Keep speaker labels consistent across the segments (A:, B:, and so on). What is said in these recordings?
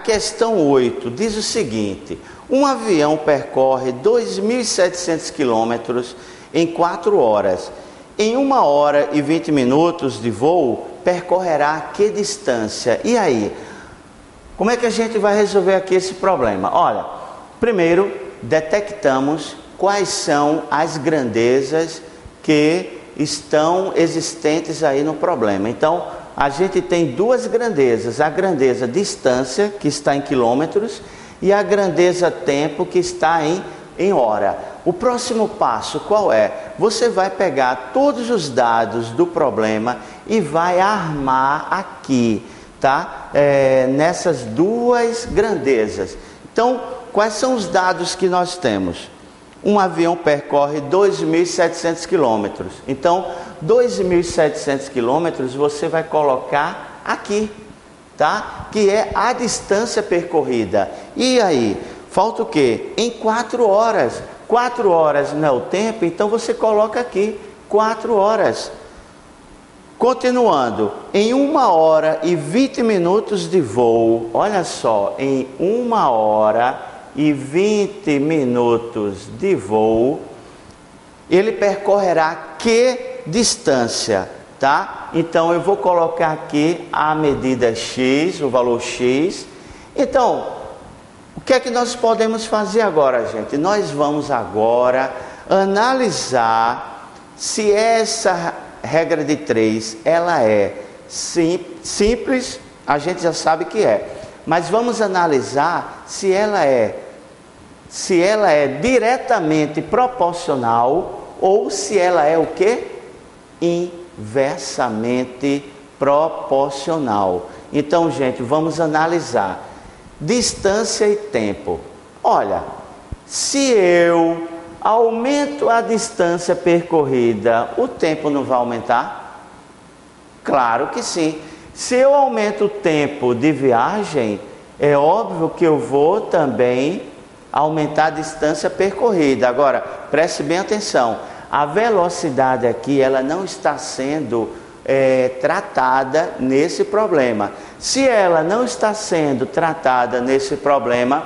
A: questão 8 diz o seguinte: um avião percorre 2.700 quilômetros em 4 horas. Em 1 hora e 20 minutos de voo, percorrerá que distância? E aí? Como é que a gente vai resolver aqui esse problema? Olha, primeiro detectamos quais são as grandezas que estão existentes aí no problema. Então, a gente tem duas grandezas: a grandeza distância, que está em quilômetros, e a grandeza tempo, que está em hora. O próximo passo qual é? Você vai pegar todos os dados do problema e vai armar aqui, tá? Nessas duas grandezas. Então, quais são os dados que nós temos? Um avião percorre 2.700 quilômetros. Então, 2.700 quilômetros você vai colocar aqui, tá? Que é a distância percorrida. E aí, falta o quê? Em 4 horas. 4 horas não é o tempo, então você coloca aqui 4 horas. Continuando, em 1 hora e 20 minutos de voo, olha só, em 1 hora e 20 minutos de voo, ele percorrerá que distância, tá? Então eu vou colocar aqui a medida X, o valor X. Então, o que é que nós podemos fazer agora, gente? Nós vamos agora analisar se essa regra de 3, ela é simples, a gente já sabe que é. Mas vamos analisar se ela é diretamente proporcional ou se ela é o quê? Inversamente proporcional. Então, gente, vamos analisar distância e tempo. Olha, se eu aumento a distância percorrida, o tempo não vai aumentar? Claro que sim. Se eu aumento o tempo de viagem, é óbvio que eu vou também aumentar a distância percorrida. Agora, preste bem atenção, a velocidade aqui, ela não está sendo tratada nesse problema. Se ela não está sendo tratada nesse problema,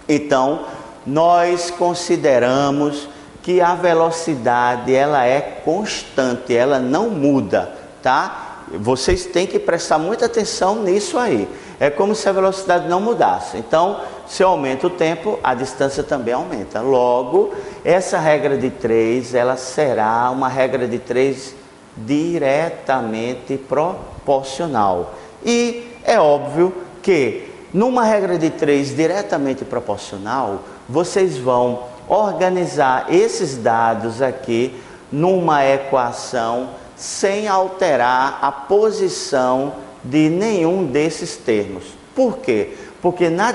A: então nós consideramos que a velocidade, ela é constante, ela não muda, tá? Vocês têm que prestar muita atenção nisso aí. É como se a velocidade não mudasse. Então, se eu aumento o tempo, a distância também aumenta. Logo, essa regra de 3, ela será uma regra de 3 diretamente proporcional. E é óbvio que numa regra de 3 diretamente proporcional, vocês vão organizar esses dados aqui numa equação sem alterar a posição de nenhum desses termos. Por quê? Porque na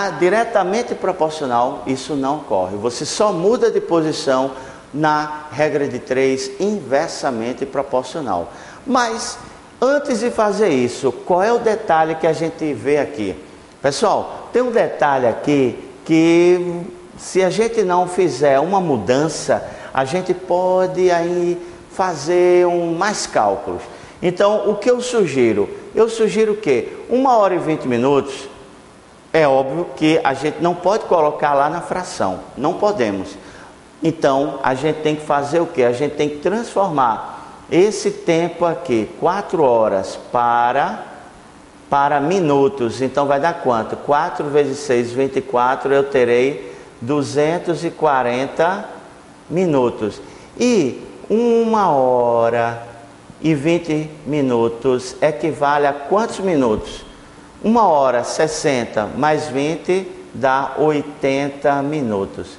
A: diretamente proporcional, isso não ocorre. Você só muda de posição na regra de 3 inversamente proporcional. Mas, antes de fazer isso, qual é o detalhe que a gente vê aqui? Pessoal, tem um detalhe aqui que, se a gente não fizer uma mudança, a gente pode aí fazer mais cálculos. Então, o que eu sugiro? Eu sugiro que 1 hora e 20 minutos, é óbvio que a gente não pode colocar lá na fração, não podemos. Então, a gente tem que fazer o quê? A gente tem que transformar esse tempo aqui, 4 horas, para minutos. Então, vai dar quanto? 4 vezes 6, 24, eu terei 240 minutos. E 1 hora e 20 minutos equivale a quantos minutos? 1 hora, 60, mais 20, dá 80 minutos.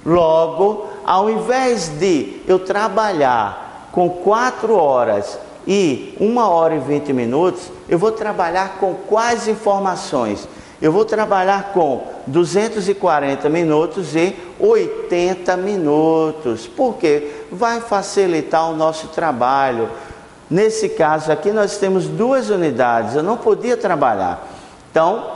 A: Logo, ao invés de eu trabalhar com 4 horas e 1 hora e 20 minutos, eu vou trabalhar com quais informações? Eu vou trabalhar com 240 minutos e 80 minutos. Por quê? Vai facilitar o nosso trabalho. Nesse caso aqui nós temos 2 unidades, eu não podia trabalhar. Então,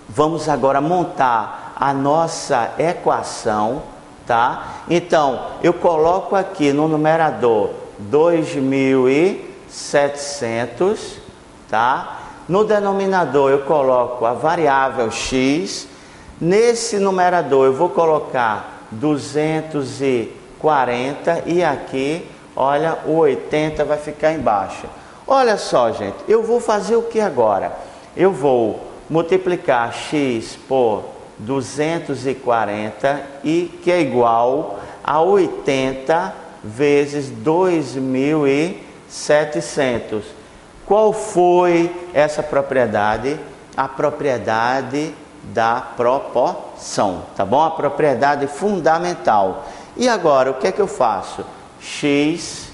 A: vamos agora montar a nossa equação, tá? Então, eu coloco aqui no numerador 2.700, tá? no denominador eu coloco a variável x, nesse numerador eu vou colocar 240 e aqui, olha, o 80 vai ficar embaixo. Olha só, gente, eu vou fazer o que agora? Eu vou multiplicar x por 240 e que é igual a 80 vezes 2.700. Qual foi essa propriedade? A propriedade da proporção, tá bom? A propriedade fundamental. E agora, o que é que eu faço? X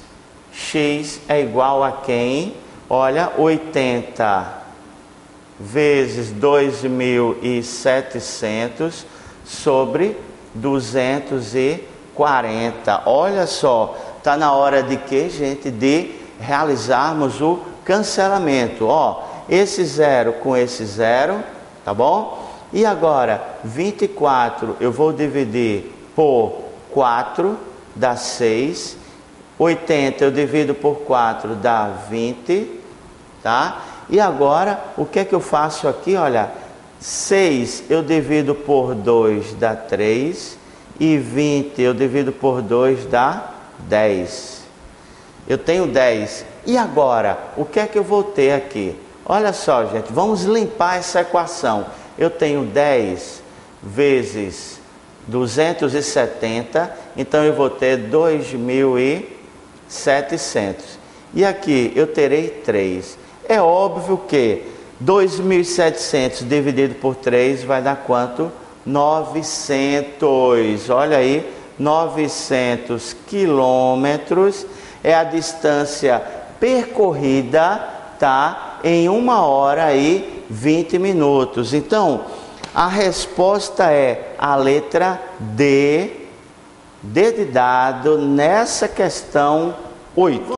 A: é igual a quem? Olha, 80 vezes 2.700 sobre 240. Olha só, está na hora de quê, gente? De realizarmos o cancelamento. Ó, esse zero com esse zero, tá bom? E agora, 24 eu vou dividir por 4, dá 6. 80 eu divido por 4, dá 20, tá? E agora, o que é que eu faço aqui? Olha, 6 eu divido por 2 dá 3. E 20 eu divido por 2 dá 10. Eu tenho 10. E agora, o que é que eu vou ter aqui? Olha só, gente, vamos limpar essa equação. Eu tenho 10 vezes 270, então eu vou ter 2.700. E aqui eu terei 3. É óbvio que 2.700 dividido por 3 vai dar quanto? 900. Olha aí, 900 quilômetros é a distância percorrida, tá? Em 1 hora e 20 minutos. Então, a resposta é a letra D, D de dado, nessa questão 8.